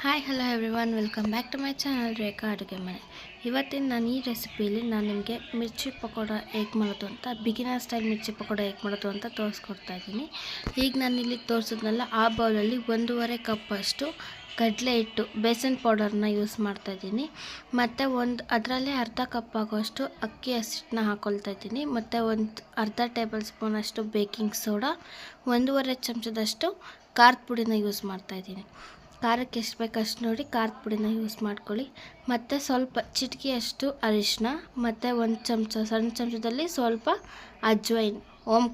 Hi hello everyone, welcome back to my channel Rekha ಅಡುಗೆ ಮನೆ. ಇವತ್ತಿನ ನಾನು ಈ ರೆಸಿಪಿಯಲ್ಲಿ ನಾನು ನಿಮಗೆ ಮಿರ್ಚಿ ಪಕೋಡ ಹೇಗೆ ಮಾಡೋದು ಅಂತ, ಬಿಗಿನರ್ ಸ್ಟೈಲ್ ಮಿರ್ಚಿ ಪಕೋಡ ಹೇಗೆ ಮಾಡೋದು ಅಂತ ತೋರಿಸ್ಕೊಡ್ತಾ ಇದ್ದೀನಿ. ಈಗ ನಾನು ಇಲ್ಲಿ ತೋರಿಸಿದ್ನಲ್ಲ, ಆ ಬೌಲಲ್ಲಿ 1.5 ಕಪ್ ಅಷ್ಟು ಕಡಲೆ ಹಿಟ್ಟು ಬೇಸನ್ ಪೌಡರ್ನ ಯೂಸ್ ಮಾಡ್ತಾಯಿದ್ದೀನಿ. ಮತ್ತು ಅದರಲ್ಲೇ ಅರ್ಧ ಕಪ್ ಆಗೋಷ್ಟು ಅಕ್ಕಿ ಹಸಿಟ್ಟನ್ನ ಹಾಕ್ಕೊಳ್ತಾ ಇದ್ದೀನಿ. ಮತ್ತು ಅರ್ಧ ಟೇಬಲ್ ಸ್ಪೂನ್ ಅಷ್ಟು ಬೇಕಿಂಗ್ ಸೋಡಾ, 1.5 ಚಮಚದಷ್ಟು ಖಾರದ ಪುಡಿನ ಯೂಸ್ ಮಾಡ್ತಾಯಿದ್ದೀನಿ. ಖಾರಕ್ಕೆ ಎಷ್ಟು ಬೇಕಷ್ಟು ನೋಡಿ ಖಾರದ ಪುಡಿನ ಯೂಸ್ ಮಾಡ್ಕೊಳ್ಳಿ. ಮತ್ತು ಸ್ವಲ್ಪ ಚಿಟಿಕೆಯಷ್ಟು ಅರಿಶಿನ, ಮತ್ತು ಸಣ್ಣ ಚಮಚದಲ್ಲಿ ಸ್ವಲ್ಪ ಅಜ್ವೈನ್,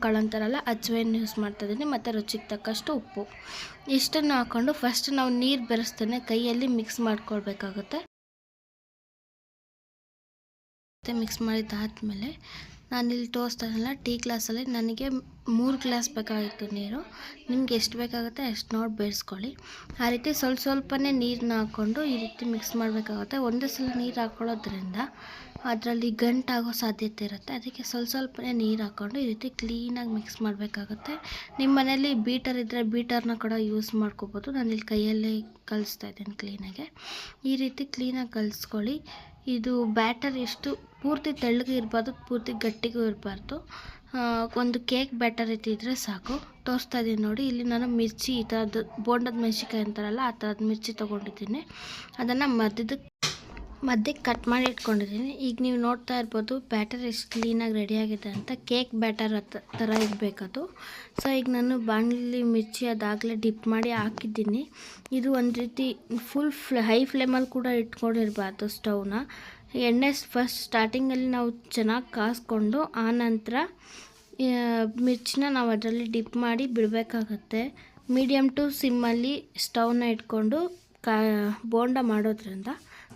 ಕಾಳು ಅಂತಾರಲ್ಲ, ಅಜ್ವೈನ್ ಯೂಸ್ ಮಾಡ್ತಾಯಿದ್ದೀನಿ. ಮತ್ತು ರುಚಿಗೆ ತಕ್ಕಷ್ಟು ಉಪ್ಪು. ಇಷ್ಟನ್ನು ಹಾಕ್ಕೊಂಡು ಫಸ್ಟ್ ನಾವು ನೀರು ಬೆರೆಸ್ತೇನೆ ಕೈಯಲ್ಲಿ ಮಿಕ್ಸ್ ಮಾಡ್ಕೊಳ್ಬೇಕಾಗುತ್ತೆ. ಮತ್ತು ಮಿಕ್ಸ್ ಮಾಡಿದ್ದಾದಮೇಲೆ ನಾನಿಲ್ಲಿ ತೋರಿಸ್ತಾನಲ್ಲ, ಟೀ ಗ್ಲಾಸಲ್ಲಿ ನನಗೆ 3 ಗ್ಲಾಸ್ ಬೇಕಾಗಿತ್ತು ನೀರು. ನಿಮ್ಗೆ ಎಷ್ಟು ಬೇಕಾಗುತ್ತೆ ಅಷ್ಟು ನೋಡಿ ಬೇಯಿಸ್ಕೊಳ್ಳಿ. ಆ ರೀತಿ ಸ್ವಲ್ಪನೇ ನೀರನ್ನ ಹಾಕ್ಕೊಂಡು ಈ ರೀತಿ ಮಿಕ್ಸ್ ಮಾಡಬೇಕಾಗುತ್ತೆ. ಒಂದೇ ಸಲ ನೀರು ಹಾಕ್ಕೊಳ್ಳೋದ್ರಿಂದ ಅದರಲ್ಲಿ ಗಂಟಾಗೋ ಸಾಧ್ಯತೆ ಇರುತ್ತೆ. ಅದಕ್ಕೆ ಸ್ವಲ್ಪನೇ ನೀರು ಹಾಕ್ಕೊಂಡು ಈ ರೀತಿ ಕ್ಲೀನಾಗಿ ಮಿಕ್ಸ್ ಮಾಡಬೇಕಾಗುತ್ತೆ. ನಿಮ್ಮ ಮನೇಲಿ ಬೀಟರ್ ಇದ್ದರೆ ಬೀಟರ್ನ ಕೂಡ ಯೂಸ್ ಮಾಡ್ಕೋಬೋದು. ನಾನಿಲ್ಲಿ ಕೈಯಲ್ಲೇ ಕಲಿಸ್ತಾ ಇದ್ದೀನಿ ಕ್ಲೀನಾಗೆ. ಈ ರೀತಿ ಕ್ಲೀನಾಗಿ ಕಲಿಸ್ಕೊಳ್ಳಿ. ಇದು ಬ್ಯಾಟರ್ ಎಷ್ಟು ಪೂರ್ತಿ ತೆಳ್ಳಗೆ ಇರಬಾರ್ದು, ಪೂರ್ತಿ ಗಟ್ಟಿಗೂ ಇರಬಾರ್ದು. ಒಂದು ಕೇಕ್ ಬ್ಯಾಟರ್ ಇದ್ದರೆ ಸಾಕು. ತೋರಿಸ್ತಾ ಇದ್ದೀನಿ ನೋಡಿ, ಇಲ್ಲಿ ನಾನು ಮಿರ್ಚಿ ಈ ಥರದ್ದು ಬೋಂಡದ ಮೆಣಸಿನ್ಕಾಯಿ ಅಂತಾರಲ್ಲ, ಆ ಥರದ್ದು ಮಿರ್ಚಿ ತೊಗೊಂಡಿದ್ದೀನಿ. ಅದನ್ನು ಮಧ್ಯಕ್ಕೆ ಕಟ್ ಮಾಡಿ ಇಟ್ಕೊಂಡಿದ್ದೀನಿ. ಈಗ ನೀವು ನೋಡ್ತಾ ಇರ್ಬೋದು ಬ್ಯಾಟರ್ ಎಷ್ಟು ಕ್ಲೀನಾಗಿ ರೆಡಿಯಾಗಿದೆ ಅಂತ. ಕೇಕ್ ಬ್ಯಾಟರ್ ಥರ ಇರಬೇಕದು. ಸೊ ಈಗ ನಾನು ಬಾಣಲಿ ಮಿರ್ಚಿ ಅದಾಗಲೇ ಡಿಪ್ ಮಾಡಿ ಹಾಕಿದ್ದೀನಿ. ಇದು ಒಂದು ರೀತಿ ಹೈ ಫ್ಲೇಮಲ್ಲಿ ಕೂಡ ಇಟ್ಕೊಂಡಿರಬಾರ್ದು ಸ್ಟವ್ನ. ಎಣ್ಣೆ ಫಸ್ಟ್ ಸ್ಟಾರ್ಟಿಂಗಲ್ಲಿ ನಾವು ಚೆನ್ನಾಗಿ ಕಾಸ್ಕೊಂಡು ಆನಂತರ ಮಿರ್ಚಿನ ನಾವು ಅದರಲ್ಲಿ ಡಿಪ್ ಮಾಡಿ ಬಿಡಬೇಕಾಗತ್ತೆ. ಮೀಡಿಯಮ್ ಟು ಸಿಮ್ಮಲ್ಲಿ ಸ್ಟವ್ನ ಇಟ್ಕೊಂಡು ಬೋಂಡ ಮಾಡೋದ್ರಿಂದ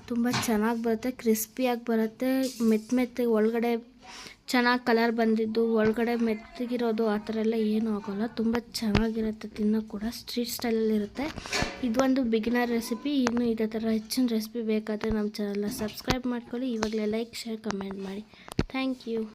ತುಂಬ ಚೆನ್ನಾಗಿ ಬರುತ್ತೆ, ಕ್ರಿಸ್ಪಿಯಾಗಿ ಬರುತ್ತೆ. ಮೆತ್ತಗೆ ಒಳಗಡೆ ಚೆನ್ನಾಗಿ ಕಲರ್ ಬಂದಿದ್ದು, ಒಳಗಡೆ ಮೆತ್ತಗಿರೋದು ಆ ಥರ ಎಲ್ಲ ಏನೂ ಆಗೋಲ್ಲ. ತುಂಬ ಚೆನ್ನಾಗಿರುತ್ತೆ, ತಿನ್ನೋಕೆ ಕೂಡ ಸ್ಟ್ರೀಟ್ ಸ್ಟೈಲಲ್ಲಿರುತ್ತೆ. ಇದೊಂದು ಬಿಗಿನರ್ ರೆಸಿಪಿ. ಇನ್ನು ಇದೇ ಥರ ಹೆಚ್ಚಿನ ರೆಸಿಪಿ ಬೇಕಾದರೆ ನಮ್ಮ ಚಾನಲ್ನ ಸಬ್ಸ್ಕ್ರೈಬ್ ಮಾಡ್ಕೊಳ್ಳಿ. ಇವಾಗಲೇ ಲೈಕ್, ಶೇರ್, ಕಮೆಂಟ್ ಮಾಡಿ. Thank you.